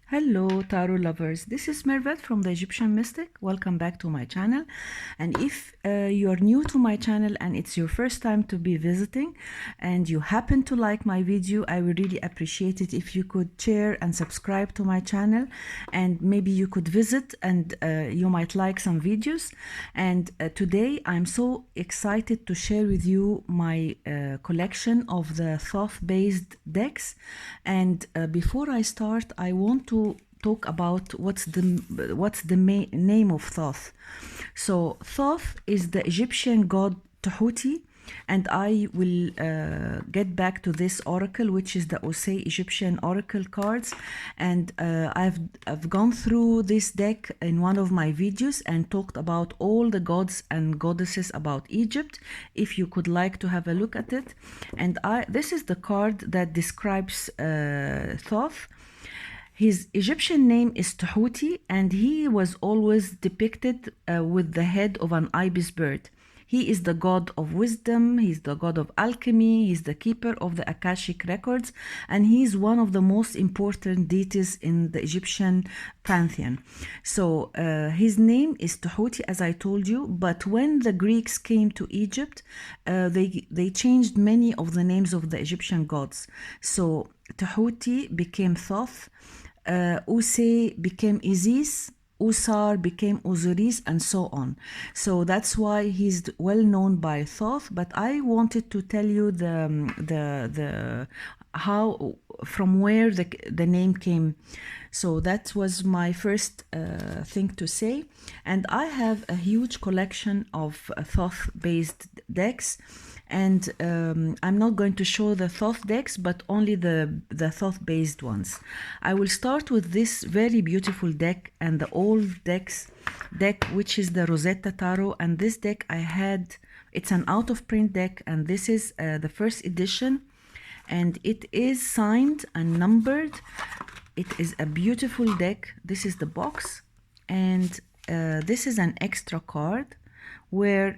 Hello, tarot lovers. This is Mervet from the Egyptian Mystic. Welcome back to my channel. And if you're new to my channel and it's your first time to be visiting and you happen to like my video, I would really appreciate it if you could share and subscribe to my channel. And maybe you could visit and you might like some videos. And today I'm so excited to share with you my collection of the Thoth-based decks. And before I start, I want to talk about what's the name of Thoth. So Thoth is the Egyptian god Tahuti, and I will get back to this oracle, which is the Osei Egyptian oracle cards. And I've gone through this deck in one of my videos and talked about all the gods and goddesses about Egypt, if you could like to have a look at it. And this is the card that describes Thoth. His Egyptian name is Tahuti, and he was always depicted with the head of an ibis bird. He is the god of wisdom, he's the god of alchemy, he's the keeper of the Akashic records, and he's one of the most important deities in the Egyptian pantheon. So his name is Tahuti, as I told you, but when the Greeks came to Egypt, they changed many of the names of the Egyptian gods. So Tahuti became Thoth, Use became Isis, Usar became Osiris, and so on. So that's why he's well known by Thoth. But I wanted to tell you the how from where the name came. So that was my first thing to say. And I have a huge collection of Thoth-based decks. And I'm not going to show the Thoth decks, but only the Thoth-based ones. I will start with this very beautiful deck and the old deck, which is the Rosetta Tarot. And this deck it's an out-of-print deck, and this is the first edition. And it is signed and numbered. It is a beautiful deck. This is the box. And this is an extra card where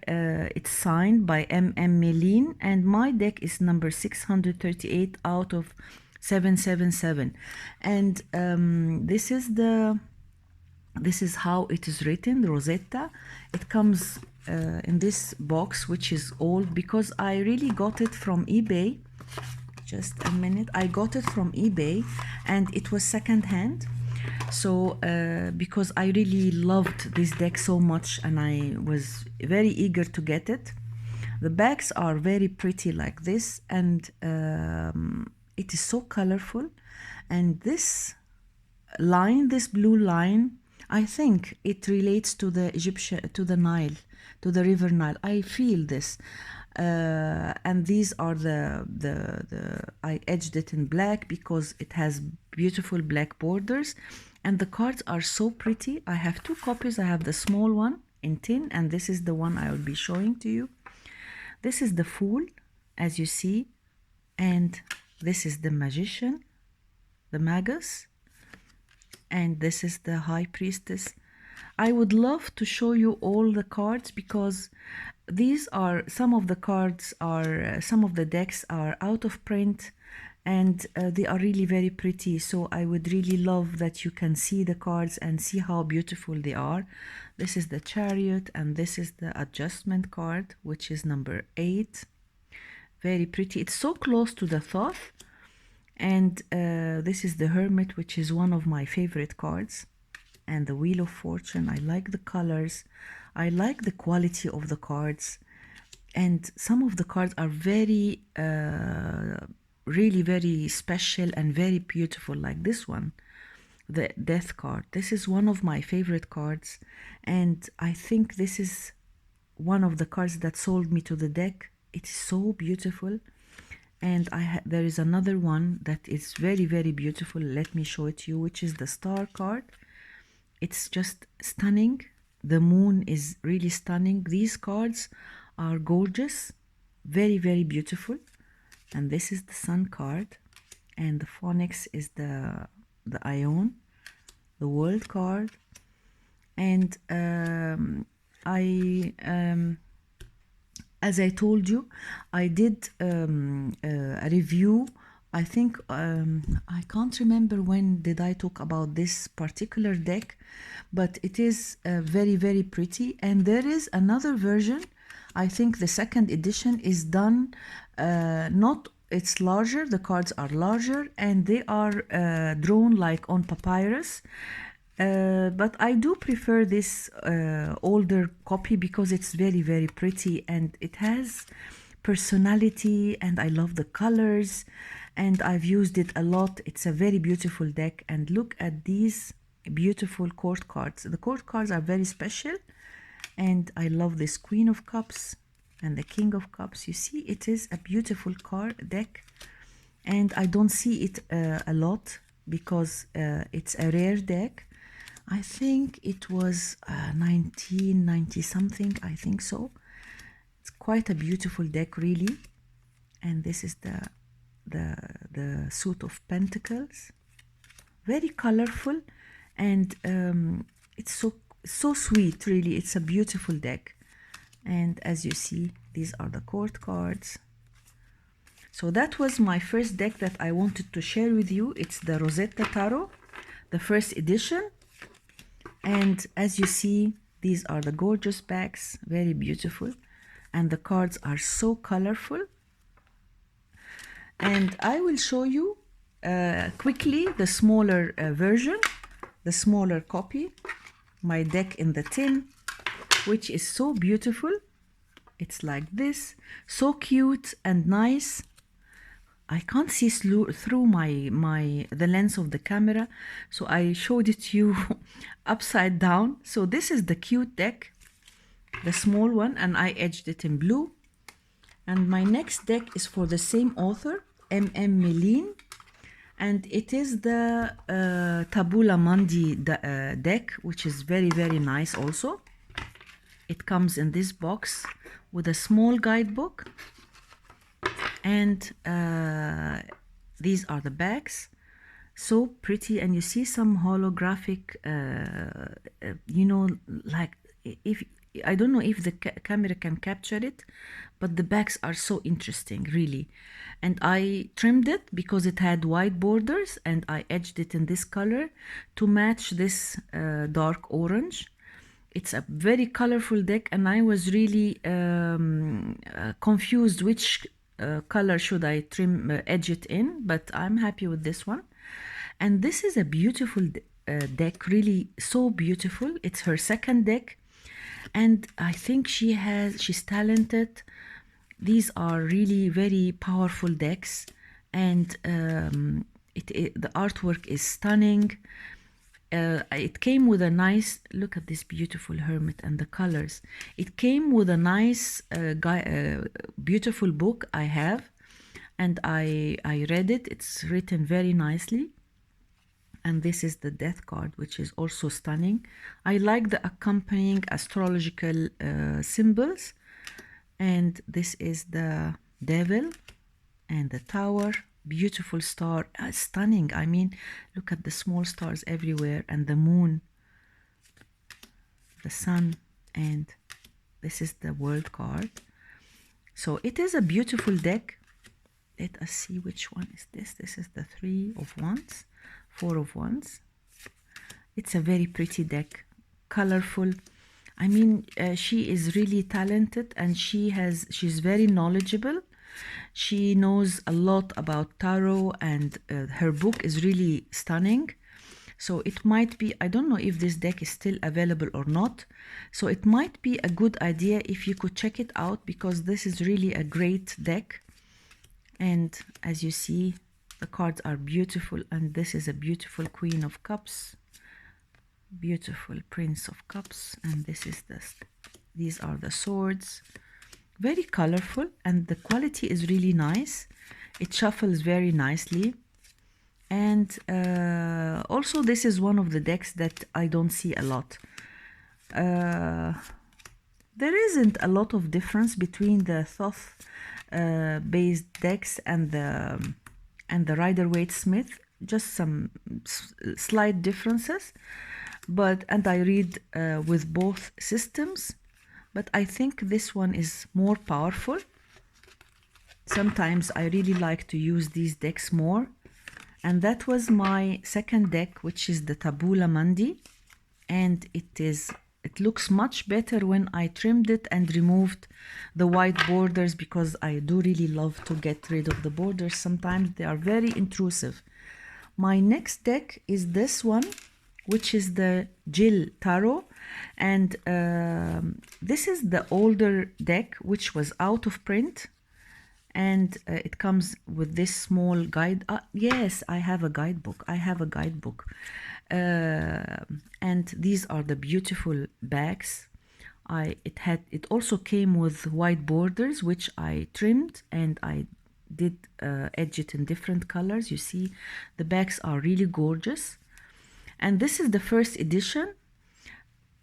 it's signed by M.M. Meline, and my deck is number 638 out of 777. And this is how it is written, Rosetta. It comes in this box, which is old, because I really got it from eBay. Just a minute. I got it from eBay, and it was secondhand. So because I really loved this deck so much and I was very eager to get it. The backs are very pretty like this, and it is so colorful. And this line, this blue line, I think it relates to the Nile, to the river Nile. I feel this. And these are I edged it in black because it has beautiful black borders, and the cards are so pretty. I have two copies. I have the small one in tin, and this is the one I will be showing to you. This is the Fool, as you see, and this is the Magician, the Magus, and this is the High Priestess. I would love to show you all the cards, because some of the decks are out of print, and they are really very pretty. So I would really love that you can see the cards and see how beautiful they are. This is the Chariot, and this is the Adjustment card, which is number 8. Very pretty. It's so close to the Thoth. And this is the Hermit, which is one of my favorite cards. And the Wheel of Fortune. I like the colors. I like the quality of the cards. And some of the cards are very, really very special and very beautiful, like this one, the Death card. This is one of my favorite cards. And I think this is one of the cards that sold me to the deck. It is so beautiful. And there is another one that is very, very beautiful. Let me show it to you, which is the Star card. It's just stunning. The moon is really stunning. These cards are gorgeous, very, very beautiful. And this is the Sun card, and the Phoenix is the Ion, the World card. And as I told you, I did a review I think I can't remember when did I talk about this particular deck, but it is very, very pretty. And there is another version. I think the second edition is done not, it's larger, the cards are larger, and they are drawn like on papyrus. But I do prefer this older copy because it's very, very pretty and it has personality, and I love the colors, and I've used it a lot. It's a very beautiful deck, and look at these beautiful court cards. The court cards are very special, and I love this Queen of Cups and the King of Cups. You see, it is a beautiful card deck, and I don't see it a lot because it's a rare deck. I think it was 1990 something, I think so. It's quite a beautiful deck, really. And this is the suit of pentacles, very colorful, and it's so sweet, really. It's a beautiful deck. And as you see, these are the court cards. So that was my first deck that I wanted to share with you. It's the Rosetta Tarot, the first edition. And as you see, these are the gorgeous backs, very beautiful, and the cards are so colorful. And I will show you quickly the smaller version, the smaller copy, my deck in the tin, which is so beautiful. It's like this, so cute and nice. I can't see through the lens of the camera, so I showed it to you upside down. So this is the cute deck, the small one, and I edged it in blue. And my next deck is for the same author, M.M. Meline, and it is the Tabula Mundi deck, which is very, very nice also. It comes in this box with a small guidebook, and these are the backs, so pretty. And you see some holographic, you know, like, if I don't know if the camera can capture it, but the backs are so interesting, really. And I trimmed it because it had white borders, and I edged it in this color to match this dark orange. It's a very colorful deck, and I was really confused which color should I edge it in, but I'm happy with this one. And this is a beautiful deck, really so beautiful. It's her second deck, and I think she's talented. These are really very powerful decks, and the artwork is stunning. It came with a nice, look at this beautiful hermit and the colors. It came with a nice beautiful book I have, and I read it. It's written very nicely. And this is the death card, which is also stunning. I like the accompanying astrological symbols. And this is the devil and the tower. Beautiful star, stunning. I mean, look at the small stars everywhere, and the moon, the sun, and this is the world card. So it is a beautiful deck. Let us see which one is this. This is the 3 of Wands, 4 of Wands. It's a very pretty deck, colorful. I mean, she is really talented, and she's very knowledgeable. She knows a lot about tarot, and her book is really stunning. So it might be, I don't know if this deck is still available or not. So it might be a good idea if you could check it out, because this is really a great deck. And as you see, the cards are beautiful, and this is a beautiful Queen of Cups, beautiful Prince of Cups, and these are the swords. Very colorful, and the quality is really nice. It shuffles very nicely. And also this is one of the decks that I don't see a lot. There isn't a lot of difference between the Thoth based decks and the Rider-Waite-Smith, just some slight differences. And I read with both systems. But I think this one is more powerful. Sometimes I really like to use these decks more. And that was my second deck, which is the Tabula Mundi. And it looks much better when I trimmed it and removed the white borders, because I do really love to get rid of the borders. Sometimes they are very intrusive. My next deck is this one, which is the GILL Tarot. And this is the older deck, which was out of print. And it comes with this small guide. Yes, I have a guidebook. And these are the beautiful bags. It also came with white borders, which I trimmed, and I did edge it in different colors. You see, the bags are really gorgeous. And this is the first edition.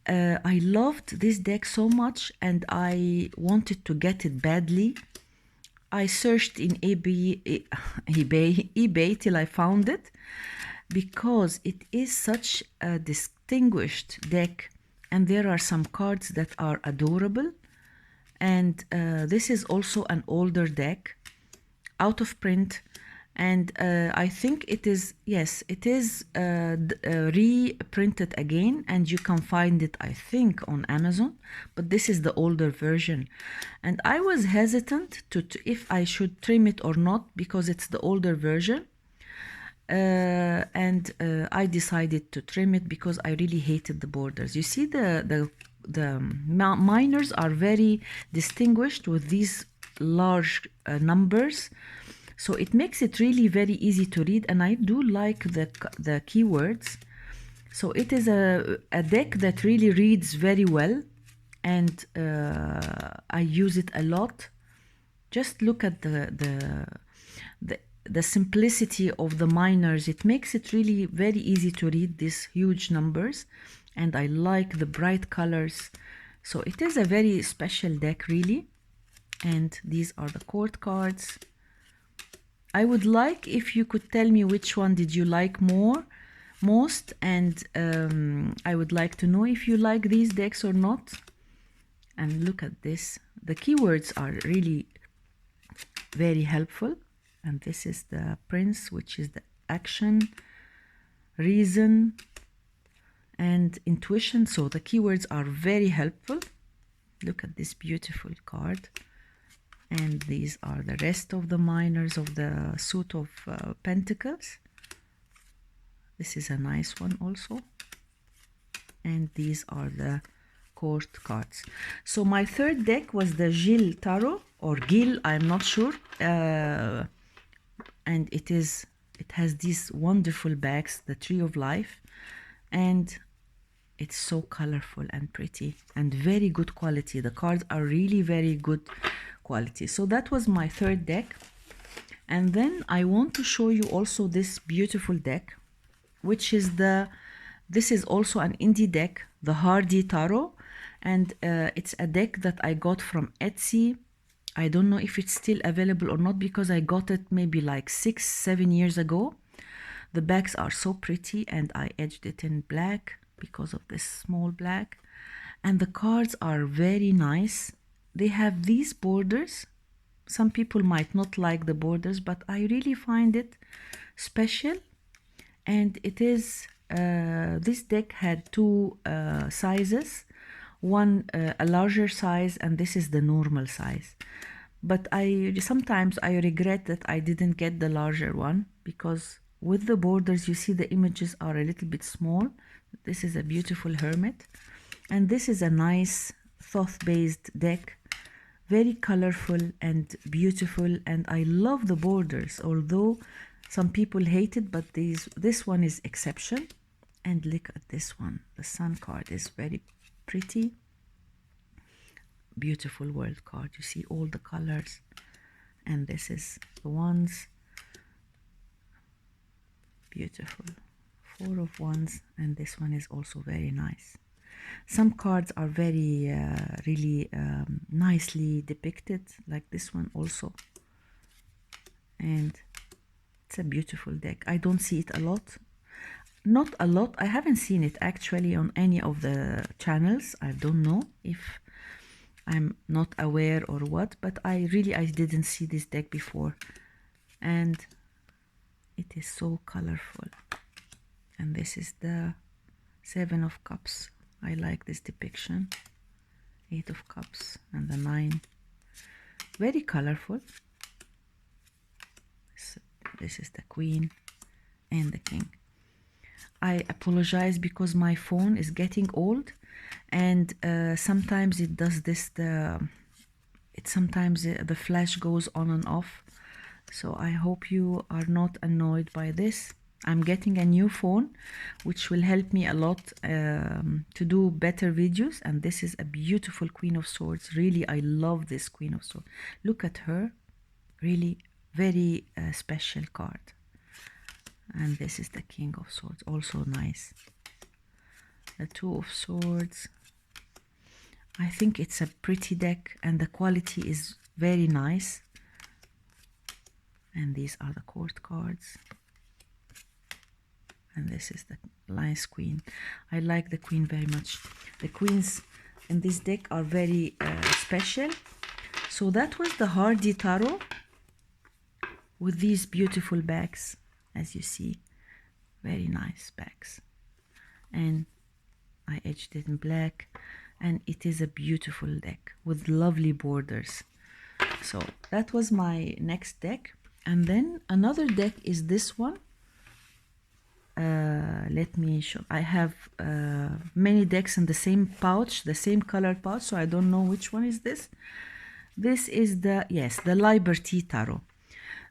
I loved this deck so much, and I wanted to get it badly. I searched in eBay till I found it, because it is such a distinguished deck, and there are some cards that are adorable. And this is also an older deck, out of print, and I think it is, yes, it is reprinted again, and you can find it, I think, on Amazon, but this is the older version. And I was hesitant to if I should trim it or not, because it's the older version. And I decided to trim it because I really hated the borders. You see, the minors are very distinguished with these large numbers, so it makes it really very easy to read, and I do like the keywords. So it is a deck that really reads very well, and I use it a lot. Just look at the simplicity of the minors. It makes it really very easy to read these huge numbers, and I like the bright colors. So it is a very special deck, really. And these are the court cards. I would like if you could tell me which one did you like most, and I would like to know if you like these decks or not. And look at this. The keywords are really very helpful. And this is the Prince, which is the action, reason, and intuition. So the keywords are very helpful. Look at this beautiful card. And these are the rest of the minors of the suit of pentacles. This is a nice one also. And these are the court cards. So my third deck was the GILL Tarot, or GILL, I'm not sure. And it has these wonderful bags, the Tree of Life, and it's so colorful and pretty and very good quality. The cards are really very good quality. So that was my third deck. And then I want to show you also this beautiful deck, which is this is also an indie deck, the Hardy Tarot, and it's a deck that I got from Etsy. I don't know if it's still available or not, because I got it maybe like 6-7 years ago. The bags are so pretty, and I edged it in black because of this small black. And the cards are very nice. They have these borders. Some people might not like the borders, but I really find it special. And it is, this deck had two sizes. One a larger size, and this is the normal size. But sometimes I regret that I didn't get the larger one, because with the borders, you see the images are a little bit small. This is a beautiful hermit, and this is a nice Thoth-based deck, very colorful and beautiful, and I love the borders, although some people hate it, but this one is exception. And look at this one. The Sun card is very pretty. Beautiful world card. You see all the colors, and this is the Wands. Beautiful. 4 of Wands, and this one is also very nice. Some cards are very really nicely depicted, like this one also. And it's a beautiful deck. I don't see it a lot. Not a lot. I haven't seen it actually on any of the channels. I don't know if I'm not aware or what, but I didn't see this deck before, and it is so colorful. And this is the 7 of Cups. I like this depiction. 8 of Cups and the 9. Very colorful. This is the Queen and the King. I apologize because my phone is getting old, and sometimes it does this. Sometimes the flash goes on and off. So I hope you are not annoyed by this. I'm getting a new phone, which will help me a lot to do better videos. And this is a beautiful Queen of Swords. Really, I love this Queen of Swords. Look at her. Really, very special card. And this is the King of Swords. Also nice. The 2 of Swords. I think it's a pretty deck, and the quality is very nice. And these are the court cards. And this is the nice Queen. I like the Queen very much. The Queens in this deck are very special. So that was the Hardy Tarot with these beautiful bags, as you see. Very nice bags. And I edged it in black. And it is a beautiful deck with lovely borders. So that was my next deck. And then another deck is this one. Let me show. I have many decks in the same pouch, the same colored pouch, so I don't know which one is this. This is the Liber T Tarot.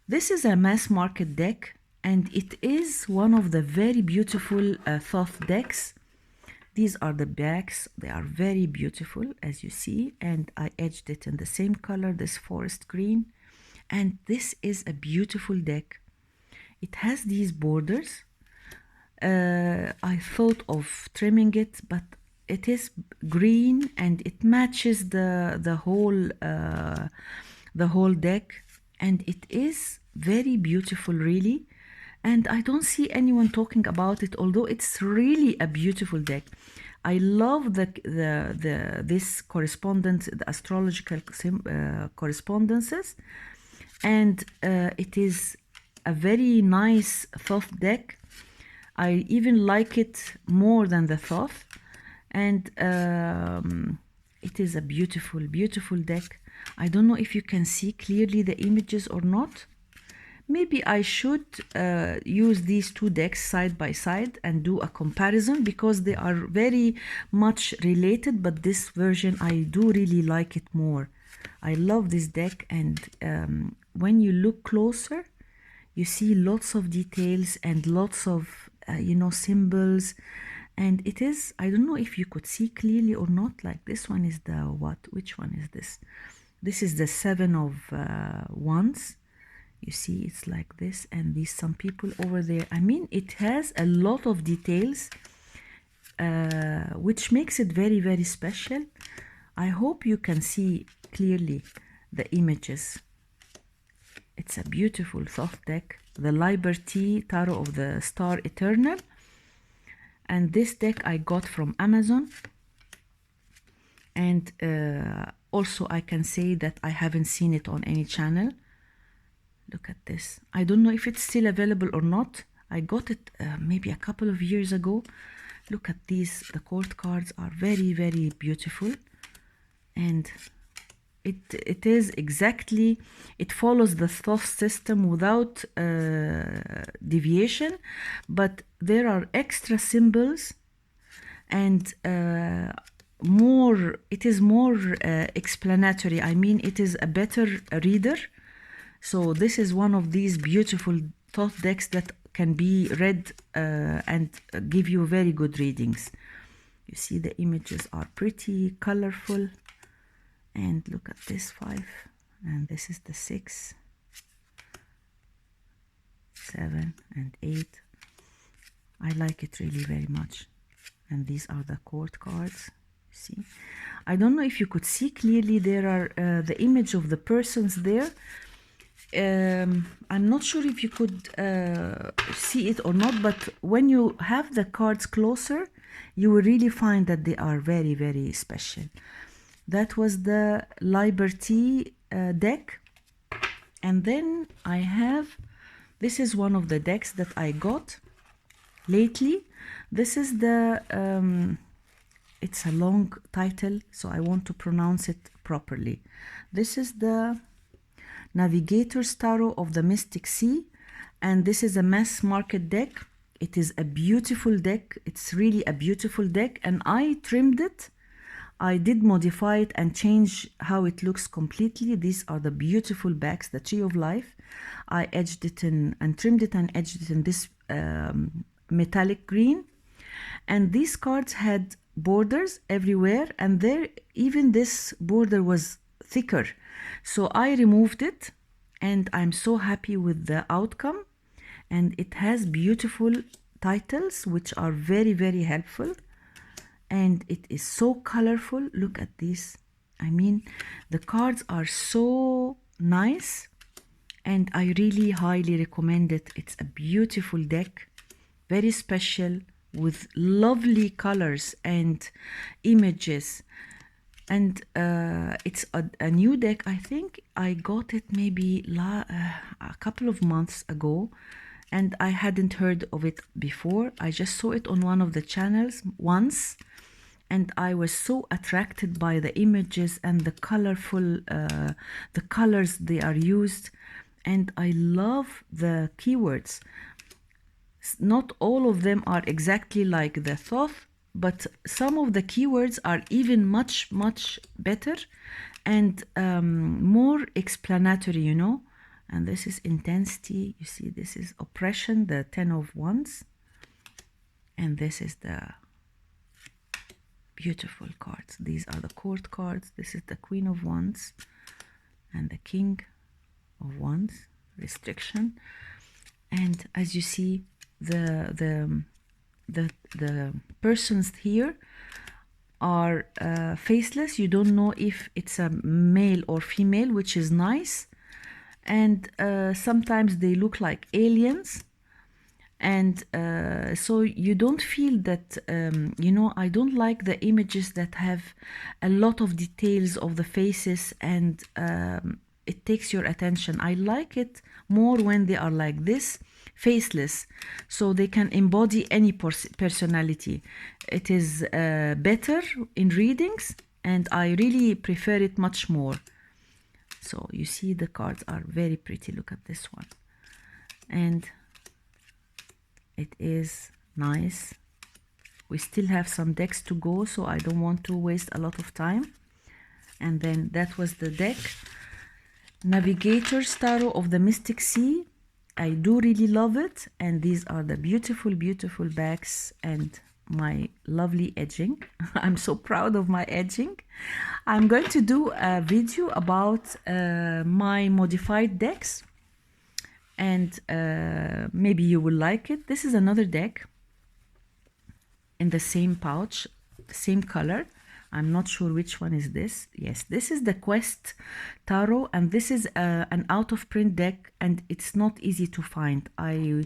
This is a mass market deck, and it is one of the very beautiful Thoth decks. These are the backs. They are very beautiful, as you see, and I edged it in the same color, this forest green. And this is a beautiful deck. It has these borders. I thought of trimming it, but it is green and it matches the whole deck, and it is very beautiful, really. And I don't see anyone talking about it, although it's really a beautiful deck. I love this correspondence, the astrological correspondences, and it is a very nice Thoth deck. I even like it more than the Thoth, and it is a beautiful, beautiful deck. I don't know if you can see clearly the images or not. Maybe I should use these two decks side by side and do a comparison, because they are very much related, but this version I do really like it more. I love this deck, and when you look closer, you see lots of details and lots of symbols, and it is, I don't know if you could see clearly or not, like this one is the which one is this? This is the 7 of Wands. You see, it's like this, and these some people over there. I mean, it has a lot of details, which makes it very, very special. I hope you can see clearly the images. It's a beautiful Thoth deck, the Liber T Tarot of the Star Eternal. And this deck I got from Amazon. And also I can say that I haven't seen it on any channel. Look at this. I don't know if it's still available or not. I got it maybe a couple of years ago. Look at these. The court cards are very, very beautiful. And it is exactly, it follows the Thoth system without deviation. But there are extra symbols, and it is more explanatory. I mean, it is a better reader. So this is one of these beautiful Thoth decks that can be read and give you very good readings. You see the images are pretty colorful. And look at this 5. And this is the 6, 7, and 8. I like it really very much. And these are the court cards. You see? I don't know if you could see clearly. There are the image of the persons there. I'm not sure if you could see it or not, but when you have the cards closer, you will really find that they are very, very special. That was the Liber T deck. And then I have, this is one of the decks that I got lately. This is the, it's a long title, so I want to pronounce it properly. This is the Navigators Tarot of the Mystic Sea, and this is a mass market deck. It is a beautiful deck. It's really a beautiful deck, and I trimmed it. I did modify it and change how it looks completely. These are the beautiful backs, the Tree of Life. I edged it in and trimmed it and edged it in this metallic green. And these cards had borders everywhere, and there even this border was thicker. So I removed it, and I'm so happy with the outcome. And it has beautiful titles, which are very, very helpful. And it is so colorful. Look at this. I mean, the cards are so nice, and I really highly recommend it. It's a beautiful deck, very special, with lovely colors and images. And it's a new deck. I think I got it maybe a couple of months ago, and I hadn't heard of it before. I just saw it on one of the channels once, and I was so attracted by the images and the colorful, the colors they are used. And I love the keywords. Not all of them are exactly like the Thoth, but some of the keywords are even much, much better and more explanatory, you know. And this is intensity. You see, this is oppression, the 10 of Wands. And this is the beautiful cards. These are the court cards. This is the Queen of Wands and the King of Wands, restriction. And as you see, the persons here are faceless. You don't know if it's a male or female, which is nice. And sometimes they look like aliens. And so you don't feel that, you know, I don't like the images that have a lot of details of the faces, and it takes your attention. I like it more when they are like this, faceless, so they can embody any personality. It is better in readings, and I really prefer it much more. So you see the cards are very pretty. Look at this one. And it is nice. We still have some decks to go, so I don't want to waste a lot of time. And then that was the deck. Navigators Tarot of the Mystic Sea. I do really love it. And these are the beautiful, beautiful backs and my lovely edging. I'm so proud of my edging. I'm going to do a video about my modified decks, and maybe you will like it. This is another deck in the same pouch, same color. I'm not sure which one is this. Yes, this is the Quest Tarot, and this is an out-of-print deck, and it's not easy to find. I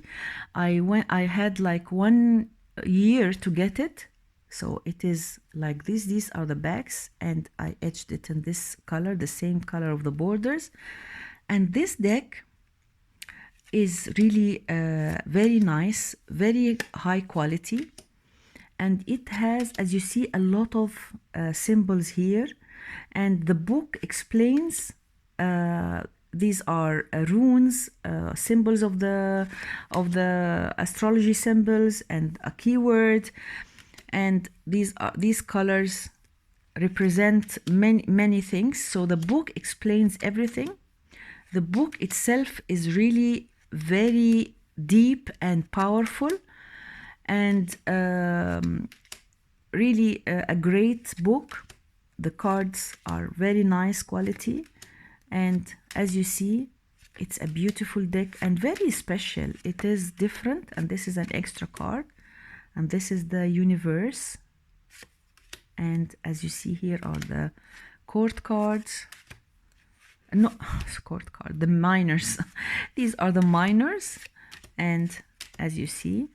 had like 1 year to get it. So it is like this. These are the backs, and I edged it in this color, the same color of the borders. And this deck is really very nice, very high quality, and it has, as you see, a lot of symbols here. And the book explains these are runes, symbols of the astrology symbols, and a keyword. And these colors represent many things. So the book explains everything. The book itself is really very deep and powerful, and really a great book. The cards are very nice quality, and as you see, it's a beautiful deck and very special. It is different, and this is an extra card, and this is the universe. And as you see, here are the court cards. No, court card, the minors. These are the minors. And as you see,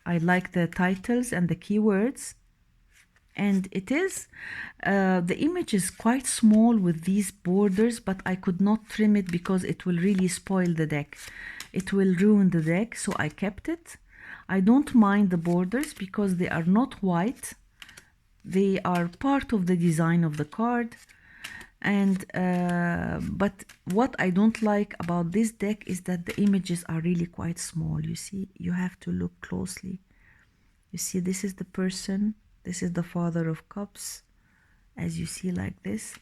I like the titles and the keywords. And it is, the image is quite small with these borders, but I could not trim it because it will really spoil the deck. It will ruin the deck, so I kept it. I don't mind the borders because they are not white. They are part of the design of the card. And but what I don't like about this deck is that the images are really quite small. You see, you have to look closely. You see, this is the person, this is the Father of Cups, as you see, like this.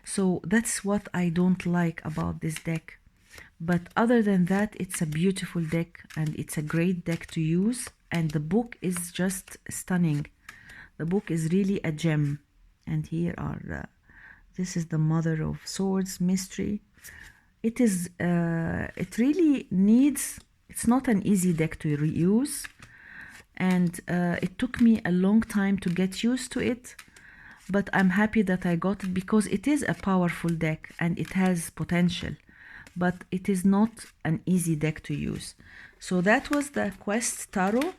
So that's what I don't like about this deck. But other than that, it's a beautiful deck and it's a great deck to use. And the book is just stunning. The book is really a gem. And here are this is the Mother of Swords mystery. It is it really needs, it's not an easy deck to reuse, and it took me a long time to get used to it, but I'm happy that I got it because it is a powerful deck and it has potential, but it is not an easy deck to use. So that was the Quest Tarot,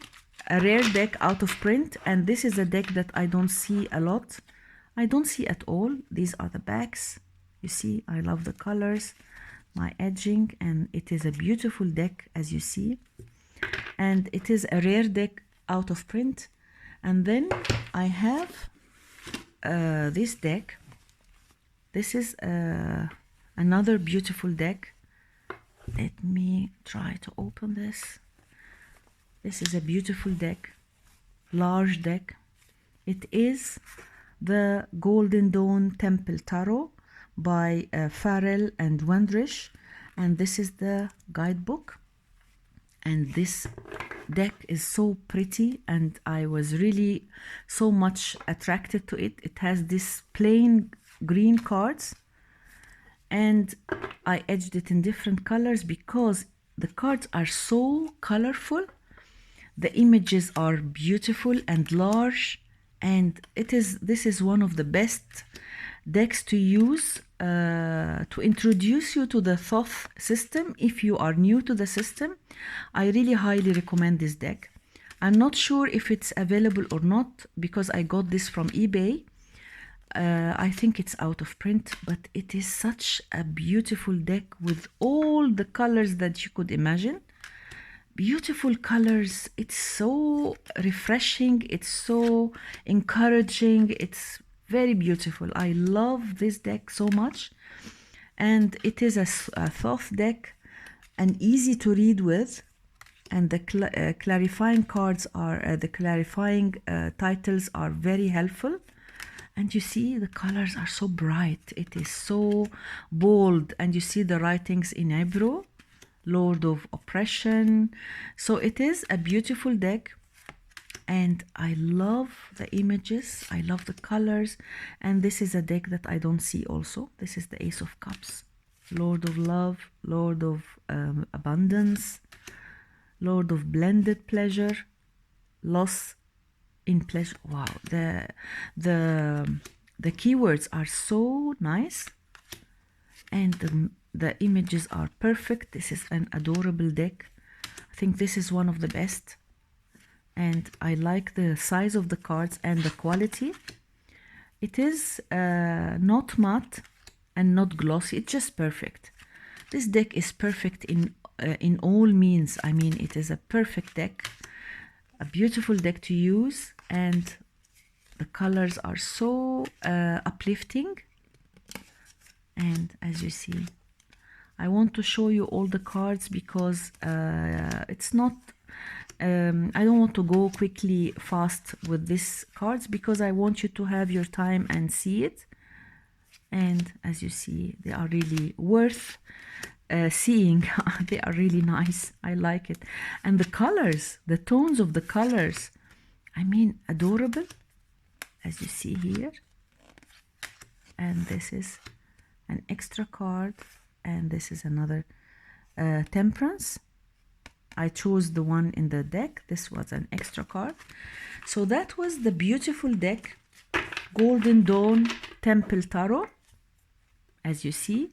a rare deck out of print, and this is a deck that I don't see a lot. I don't see at all. These are the backs. You see, I love the colors, my edging, and it is a beautiful deck, as you see. And it is a rare deck out of print. And then I have this deck. This is another beautiful deck. Let me try to open this. This is a beautiful deck, large deck. It is the Golden Dawn Temple Tarot by Farrell and Wendrish, and this is the guidebook. And this deck is so pretty, and I was really so much attracted to it. It has this plain green cards, and I edged it in different colors because the cards are so colorful. The images are beautiful and large, and this is one of the best decks to use to introduce you to the Thoth system. If you are new to the system, I really highly recommend this deck. I'm not sure if it's available or not because I got this from eBay. I think it's out of print, but it is such a beautiful deck with all the colors that you could imagine. Beautiful colors. It's so refreshing, it's so encouraging, it's very beautiful. I love this deck so much, and it is a Thoth deck and easy to read with, and the clarifying cards are the clarifying titles are very helpful. And you see the colors are so bright, it is so bold, and you see the writings in Hebrew, Lord of Oppression. So it is a beautiful deck, and I love the images, I love the colors. And this is a deck that I don't see also. This is the Ace of Cups, Lord of Love, Lord of Abundance, Lord of Blended Pleasure, Loss in Pleasure. Wow, the keywords are so nice, and the images are perfect. This is an adorable deck. I think this is one of the best, and I like the size of the cards and the quality. It is not matte and not glossy, it's just perfect. This deck is perfect in all means. I mean, it is a perfect deck, a beautiful deck to use, and the colors are so uplifting. And as you see, I want to show you all the cards because it's not I don't want to go quickly fast with these cards because I want you to have your time and see it. And as you see, they are really worth seeing. They are really nice. I like it. And the colors, the tones of the colors, I mean, adorable, as you see here. And this is an extra card, and this is another Temperance. I chose the one in the deck. This was an extra card. So that was the beautiful deck, Golden Dawn Temple Tarot, as you see.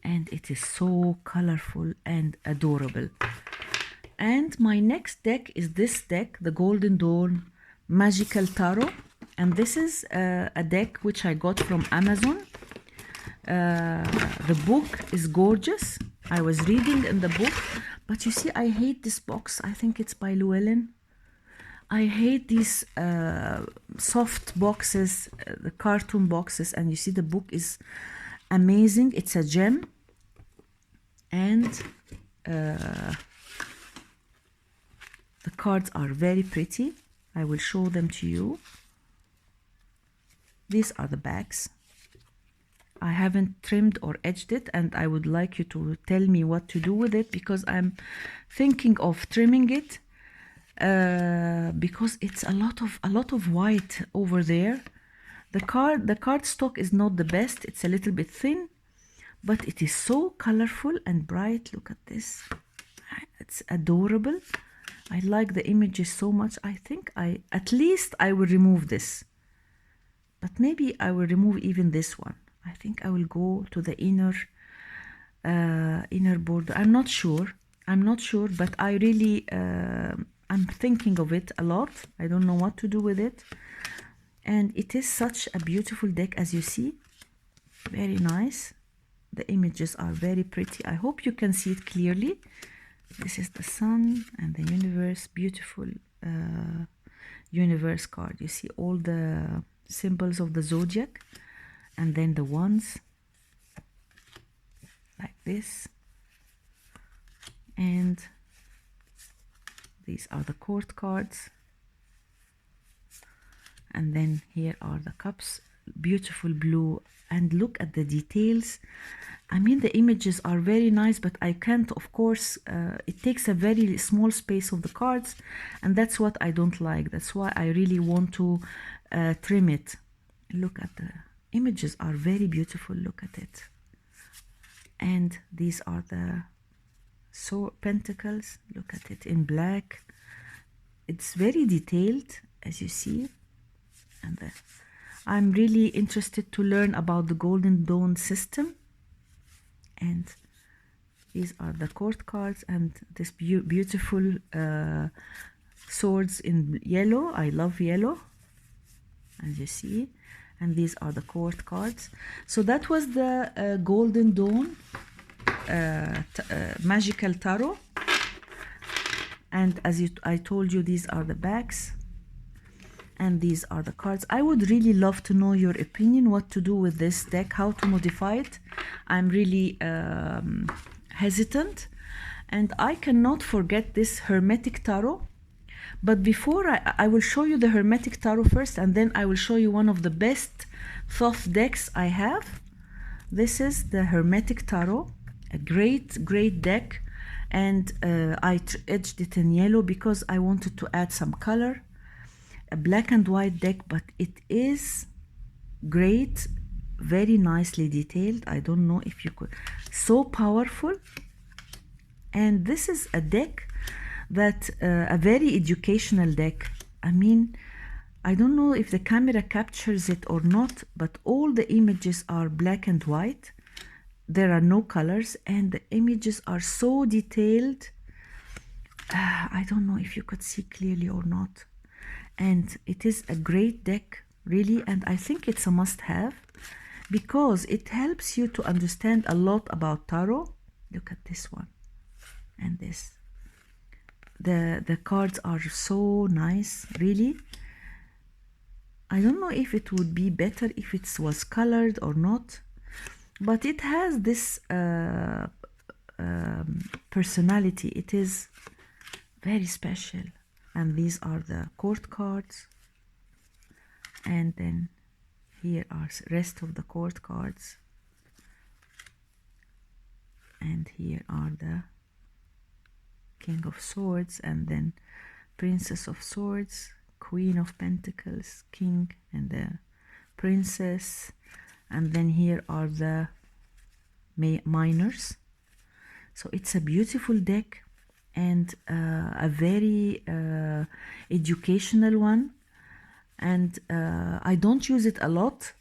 And it is so colorful and adorable. And my next deck is this deck, the Golden Dawn Magical Tarot, and this is a deck which I got from Amazon. The book is gorgeous. I was reading in the book, but you see, I hate this box. I think it's by Llewellyn. I hate these soft boxes, the cartoon boxes, and you see the book is amazing. It's a gem, and the cards are very pretty. I will show them to you. These are the backs. I haven't trimmed or edged it, and I would like you to tell me what to do with it, because I'm thinking of trimming it, because it's a lot of white over there. The card stock is not the best. It's a little bit thin, but it is so colorful and bright. Look at this. It's adorable. I like the images so much. I think at least I will remove this, but maybe I will remove even this one. I think I will go to the inner border. I'm not sure, but I really I'm thinking of it a lot. I don't know what to do with it, and it is such a beautiful deck, as you see. Very nice. The images are very pretty. I hope you can see it clearly. This is the sun and the universe. Beautiful universe card. You see all the symbols of the zodiac, and then the wands like this, and these are the court cards, and then here are the cups. Beautiful blue, and look at the details. I mean, the images are very nice, but I can't, of course, it takes a very small space of the cards, and that's what I don't like. That's why I really want to trim it. Look at the images, are very beautiful. Look at it. And these are the pentacles. Look at it in black. It's very detailed, as you see. And I'm really interested to learn about the Golden Dawn system. And these are the court cards, and this beautiful swords in yellow. I love yellow, as you see. And these are the court cards. So that was the Golden Dawn Magical Tarot. And as I told you, these are the backs, and these are the cards. I would really love to know your opinion, what to do with this deck, how to modify it. I'm really hesitant, and I cannot forget this Hermetic Tarot. But before I will show you the Hermetic Tarot first, and then I will show you one of the best Thoth decks I have. This is the Hermetic Tarot, a great deck, and I edged it in yellow because I wanted to add some color. A black and white deck, but it is great, very nicely detailed. I don't know if you could, so powerful. And this is a deck that a very educational deck. I mean, I don't know if the camera captures it or not, but all the images are black and white. There are no colors, and the images are so detailed. I don't know if you could see clearly or not. And it is a great deck, really, and I think it's a must-have because it helps you to understand a lot about tarot. Look at this one and this. The cards are so nice, really. I don't know if it would be better if it was colored or not, but it has this personality. It is very special. And these are the court cards, and then here are rest of the court cards, and here are the King of Swords, and then Princess of Swords, Queen of Pentacles, King, and the Princess, and then here are the minors. So it's a beautiful deck, and a very educational one, and I don't use it a lot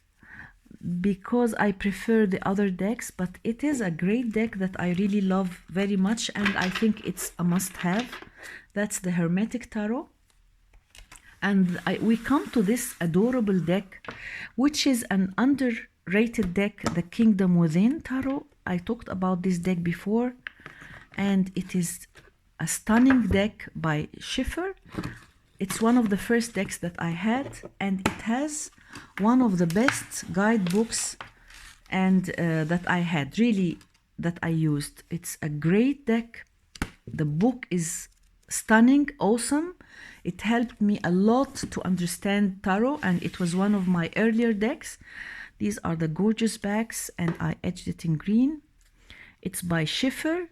because I prefer the other decks, but it is a great deck that I really love very much, and I think it's a must-have. That's the Hermetic Tarot. And we come to this adorable deck, which is an underrated deck, the Kingdom Within Tarot. I talked about this deck before, and it is a stunning deck by Schiffer. It's one of the first decks that I had, and it has one of the best guidebooks and that I had, really, that I used. It's a great deck. The book is stunning, awesome. It helped me a lot to understand tarot, and it was one of my earlier decks. These are the gorgeous backs, and I edged it in green. It's by Schiffer,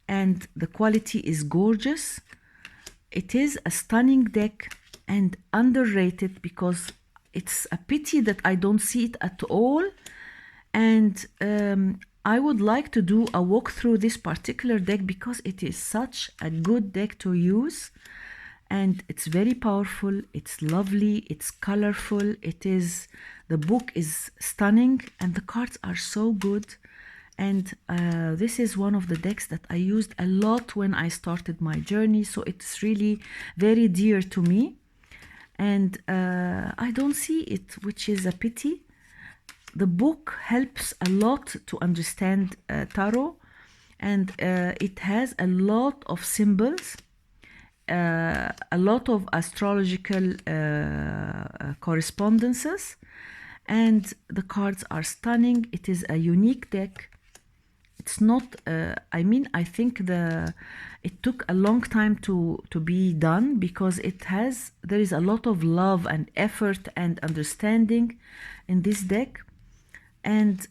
and the quality is gorgeous. It is a stunning deck and underrated because it's a pity that I don't see it at all. And I would like to do a walk through this particular deck because it is such a good deck to use, and it's very powerful, it's lovely, it's colorful, the book is stunning, and the cards are so good. And this is one of the decks that I used a lot when I started my journey, so it's really very dear to me. And I don't see it, which is a pity. The book helps a lot to understand tarot, and it has a lot of symbols, a lot of astrological correspondences, and the cards are stunning. It is a unique deck. It's not, I think it took a long time to be done because there is a lot of love and effort and understanding in this deck. And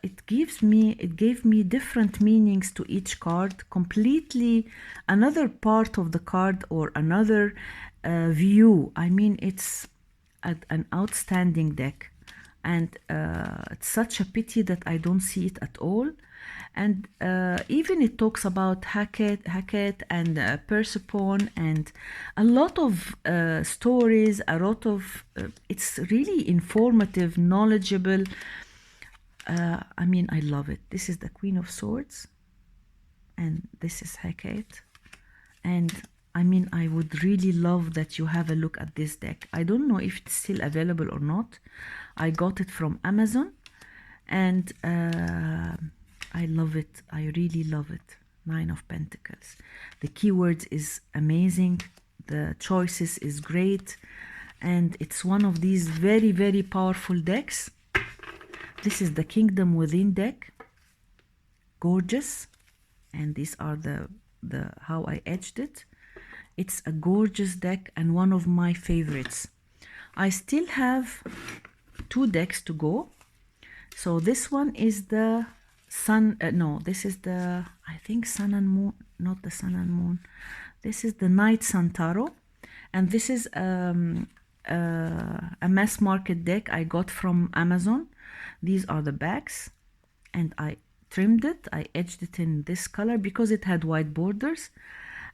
it gave me different meanings to each card, completely another part of the card or another view. I mean, it's an outstanding deck, and it's such a pity that I don't see it at all. And even it talks about Hecate and Persephone, and a lot of stories, it's really informative, knowledgeable. I mean, I love it. This is the Queen of Swords, and this is Hecate. And I mean, I would really love that you have a look at this deck. I don't know if it's still available or not. I got it from Amazon, and I love it. I really love it. Nine of Pentacles. The keywords is amazing. The choices is great. And it's one of these very, very powerful decks. This is the Kingdom Within deck. Gorgeous. And these are the how I edged it. It's a gorgeous deck and one of my favorites. I still have 2 decks to go. So this one is the Sun, no, this is the, I think Sun and Moon, not the Sun and Moon. This is the Night Sun Tarot. And this is a mass market deck I got from Amazon. These are the backs, and I trimmed it. I edged it in this color because it had white borders.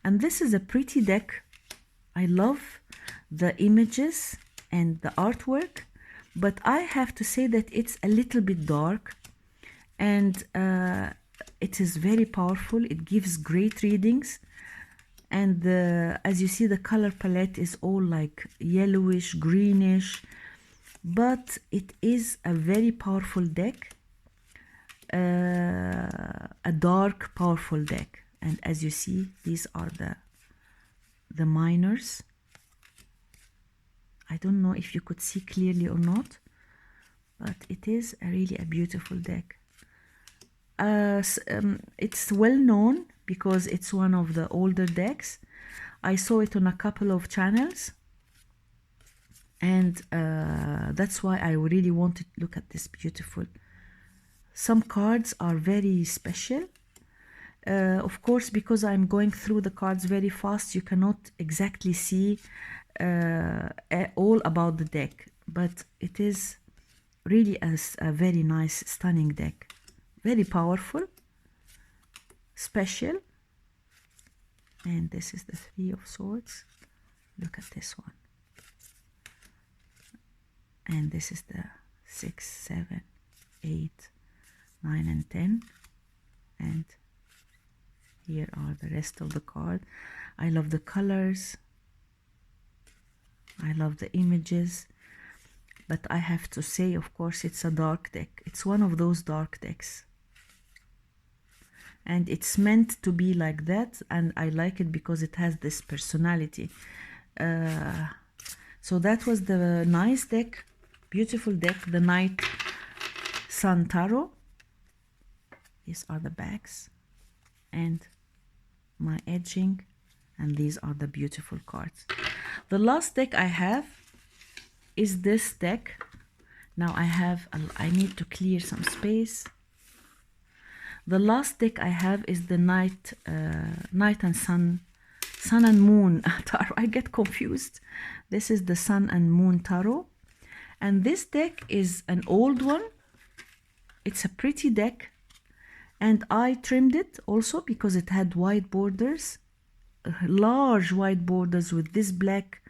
And this is a pretty deck. I love the images and the artwork, but I have to say that it's a little bit dark, and it is very powerful. It gives great readings, and as you see, the color palette is all like yellowish, greenish, but it is a very powerful deck, a dark, powerful deck. And as you see, these are the minors. I don't know if you could see clearly or not, but it is really a beautiful deck. It's well known because it's one of the older decks. I saw it on a couple of channels, and that's why I really wanted to look at this beautiful. Some cards are very special. Of course, because I'm going through the cards very fast, you cannot exactly see all about the deck, but it is really a very nice, stunning deck. Very powerful, special. And this is the Three of Swords. Look at this one. And this is the 6, 7, 8, 9, and 10. And here are the rest of the card. I love the colors. I love the images. But I have to say, of course, it's a dark deck. It's one of those dark decks. And it's meant to be like that, and I like it because it has this personality. So that was the nice deck, beautiful deck, the Night Sun Tarot. These are the backs and my edging, and these are the beautiful cards. The last deck I have is this deck. Now I need to clear some space. The last deck I have is the Night and Sun and Moon Tarot. I get confused. This is the Sun and Moon Tarot. And this deck is an old one. It's a pretty deck. And I trimmed it also because it had white borders. Large white borders with this black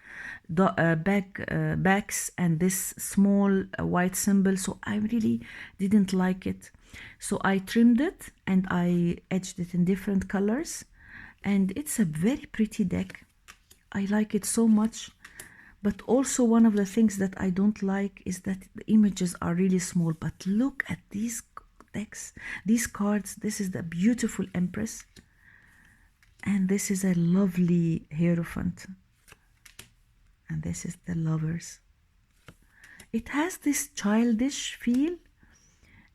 backs and this small white symbol. So I really didn't like it. So I trimmed it and I edged it in different colors, and it's a very pretty deck. I like it so much. But also one of the things that I don't like is that the images are really small. But look at these decks, these cards. This is the beautiful Empress, and this is a lovely Hierophant, and this is the Lovers. It has this childish feel.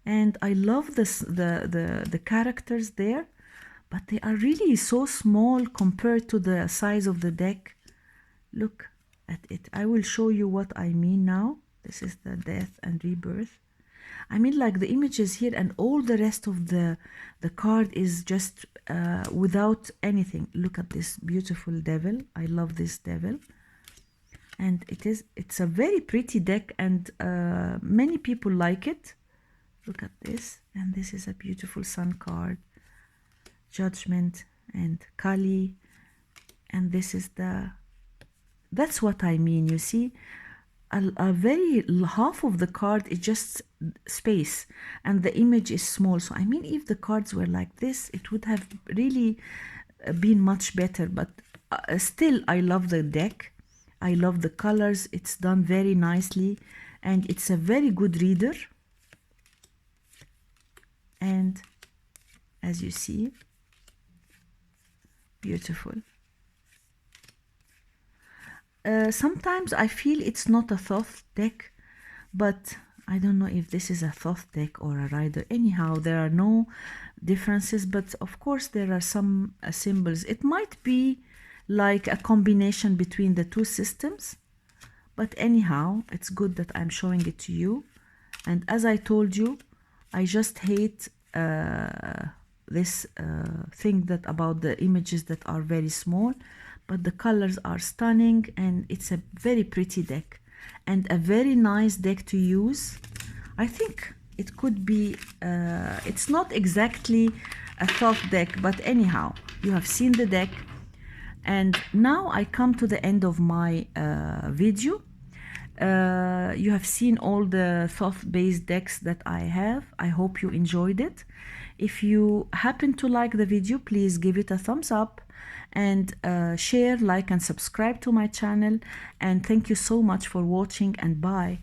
And I love this, the characters there, but they are really so small compared to the size of the deck. Look at it. I will show you what I mean now. This is the Death and Rebirth. I mean, like the images here, and all the rest of the card is just without anything. Look at this beautiful Devil. I love this Devil. And it's a very pretty deck, and many people like it. Look at this, and this is a beautiful Sun card, Judgment and Kali, and this is that's what I mean, you see, half of the card is just space, and the image is small. So I mean, if the cards were like this, it would have really been much better, but still, I love the deck. I love the colors. It's done very nicely, and it's a very good reader. And as you see, beautiful. Sometimes I feel it's not a Thoth deck, but I don't know if this is a Thoth deck or a Rider. Anyhow, there are no differences, but of course there are some symbols. It might be like a combination between the two systems, but anyhow, it's good that I'm showing it to you. And as I told you, I just hate this thing that about the images that are very small, but the colors are stunning, and it's a very pretty deck and a very nice deck to use. I think it could be, it's not exactly a Thoth deck, but anyhow, you have seen the deck. And now I come to the end of my video. You have seen all the Thoth-based decks that I have. I hope you enjoyed it. If you happen to like the video, please give it a thumbs up and share, like, and subscribe to my channel. And thank you so much for watching, and bye.